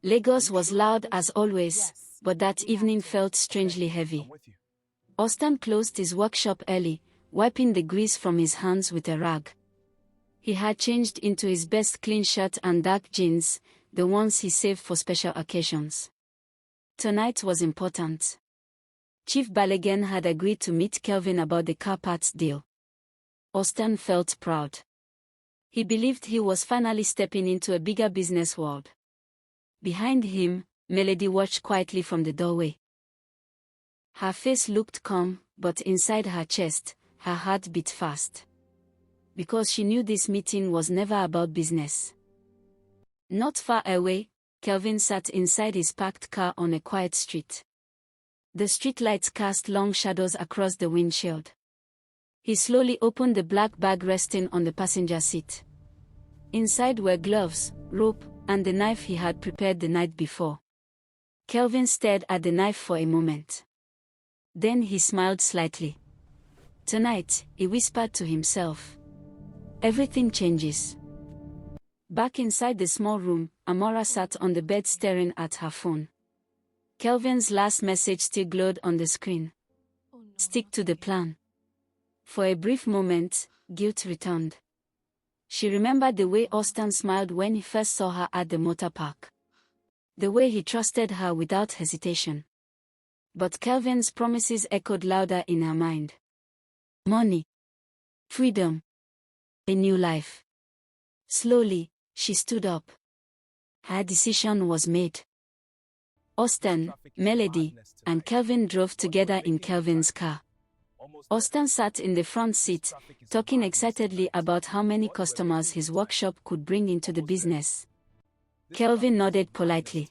Lagos was loud as always, but that evening felt strangely heavy. Austin closed his workshop early, wiping the grease from his hands with a rag. He had changed into his best clean shirt and dark jeans, the ones he saved for special occasions. Tonight was important. Chief Balogun had agreed to meet Kelvin about the car parts deal. Austin felt proud. He believed he was finally stepping into a bigger business world. Behind him, Melody watched quietly from the doorway. Her face looked calm, but inside her chest, her heart beat fast. Because she knew this meeting was never about business. Not far away, Kelvin sat inside his parked car on a quiet street. The streetlights cast long shadows across the windshield. He slowly opened the black bag resting on the passenger seat. Inside were gloves, rope, and the knife he had prepared the night before. Kelvin stared at the knife for a moment. Then he smiled slightly. Tonight, he whispered to himself. Everything changes. Back inside the small room, Amora sat on the bed staring at her phone. Kelvin's last message still glowed on the screen. Stick to the plan. For a brief moment, guilt returned. She remembered the way Austin smiled when he first saw her at the motor park. The way he trusted her without hesitation. But Kelvin's promises echoed louder in her mind. Money. Freedom. A new life. Slowly, she stood up. Her decision was made. Austin, Melody, and Kelvin drove together in Kelvin's car. Austin sat in the front seat, talking excitedly about how many customers his workshop could bring into the business. Kelvin nodded politely.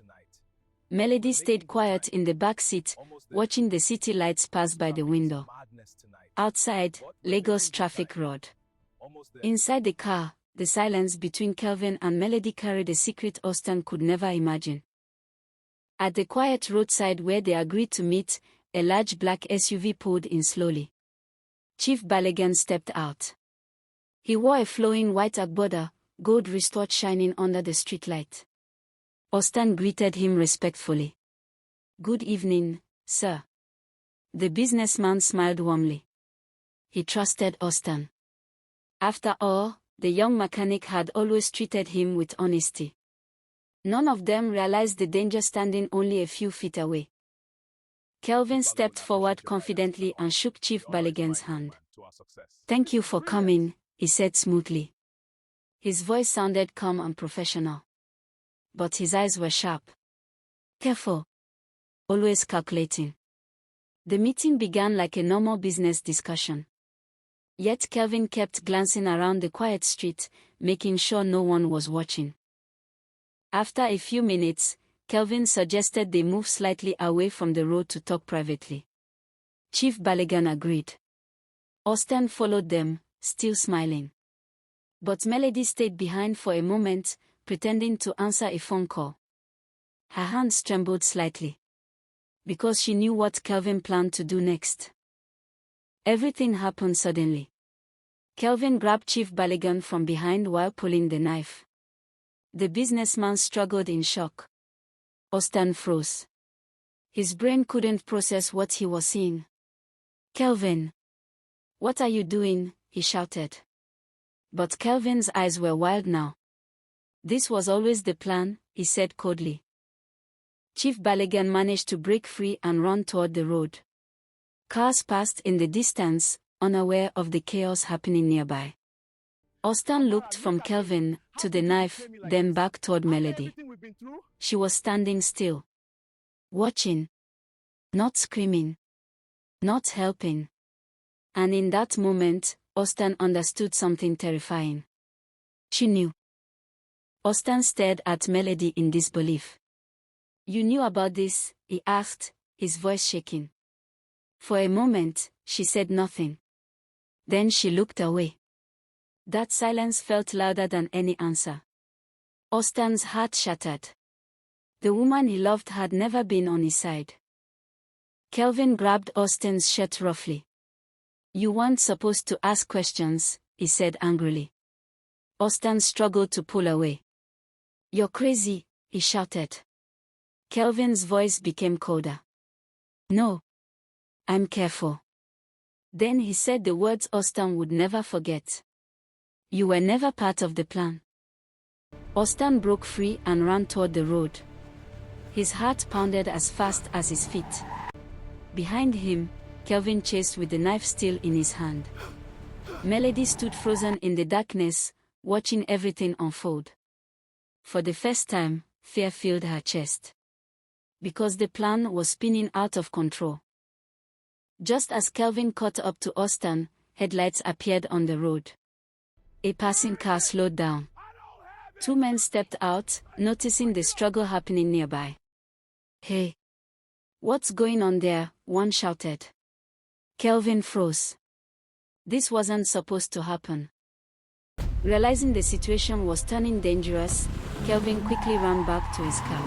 Melody stayed quiet in the back seat, watching the city lights pass by the window. Outside, Lagos traffic roared. Inside the car, the silence between Kelvin and Melody carried a secret Austin could never imagine. At the quiet roadside where they agreed to meet, a large black SUV pulled in slowly. Chief Balogun stepped out. He wore a flowing white agbada, gold wristwatch shining under the streetlight. Austin greeted him respectfully. Good evening, sir. The businessman smiled warmly. He trusted Austin. After all, the young mechanic had always treated him with honesty. None of them realized the danger standing only a few feet away. Kelvin stepped forward confidently and shook Chief Balogun's hand. Thank you for coming, he said smoothly. His voice sounded calm and professional. But his eyes were sharp. Careful. Always calculating. The meeting began like a normal business discussion. Yet Kelvin kept glancing around the quiet street, making sure no one was watching. After a few minutes, Kelvin suggested they move slightly away from the road to talk privately. Chief Balogun agreed. Austin followed them, still smiling. But Melody stayed behind for a moment, pretending to answer a phone call. Her hands trembled slightly. Because she knew what Kelvin planned to do next. Everything happened suddenly. Kelvin grabbed Chief Balogun from behind while pulling the knife. The businessman struggled in shock. Austin froze. His brain couldn't process what he was seeing. Kelvin! What are you doing? He shouted. But Kelvin's eyes were wild now. This was always the plan, he said coldly. Chief Balogun managed to break free and run toward the road. Cars passed in the distance, unaware of the chaos happening nearby. Austin looked from Kelvin to the knife, then back toward Melody. She was standing still. Watching. Not screaming. Not helping. And in that moment, Austin understood something terrifying. She knew. Austin stared at Melody in disbelief. You knew about this? He asked, his voice shaking. For a moment, she said nothing. Then she looked away. That silence felt louder than any answer. Austin's heart shattered. The woman he loved had never been on his side. Kelvin grabbed Austin's shirt roughly. You weren't supposed to ask questions, he said angrily. Austin struggled to pull away. You're crazy, he shouted. Kelvin's voice became colder. No. I'm careful. Then he said the words Austin would never forget. You were never part of the plan. Austin broke free and ran toward the road. His heart pounded as fast as his feet. Behind him, Kelvin chased with the knife still in his hand. Melody stood frozen in the darkness, watching everything unfold. For the first time, fear filled her chest. Because the plan was spinning out of control. Just as Kelvin caught up to Austin, headlights appeared on the road. A passing car slowed down. Two men stepped out, noticing the struggle happening nearby. Hey! What's going on there? One shouted. Kelvin froze. This wasn't supposed to happen. Realizing the situation was turning dangerous, Kelvin quickly ran back to his car.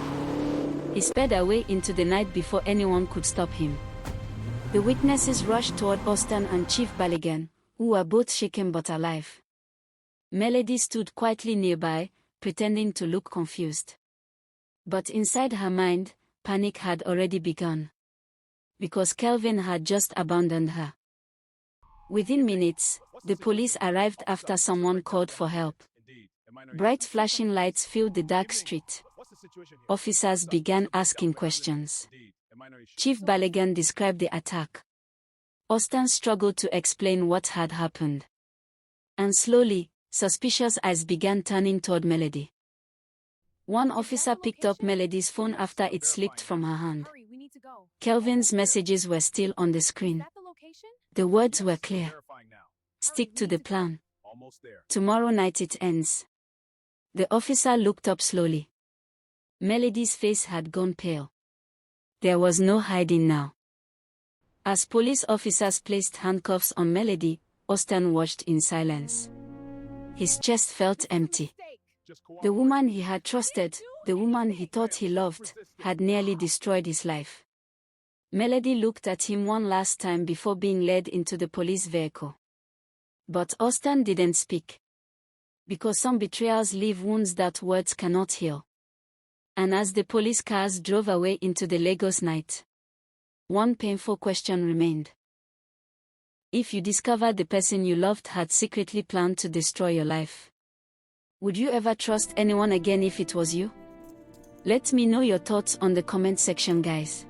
He sped away into the night before anyone could stop him. The witnesses rushed toward Austin and Chief Baligan, who were both shaken but alive. Melody stood quietly nearby, pretending to look confused. But inside her mind, panic had already begun. Because Kelvin had just abandoned her. Within minutes, the police arrived after someone called for help. Bright flashing lights filled the dark street. Officers began asking questions. Chief Baligan described the attack. Austin struggled to explain what had happened. And slowly, suspicious eyes began turning toward Melody. One officer picked up Melody's phone after it slipped from her hand. Kelvin's messages were still on the screen. The words were clear. Stick to the plan. Tomorrow night it ends. The officer looked up slowly. Melody's face had gone pale. There was no hiding now. As police officers placed handcuffs on Melody, Austin watched in silence. His chest felt empty. The woman he had trusted, the woman he thought he loved, had nearly destroyed his life. Melody looked at him one last time before being led into the police vehicle. But Austin didn't speak. Because some betrayals leave wounds that words cannot heal. And as the police cars drove away into the Lagos night, one painful question remained. If you discovered the person you loved had secretly planned to destroy your life, would you ever trust anyone again if it was you? Let me know your thoughts on the comment section, guys.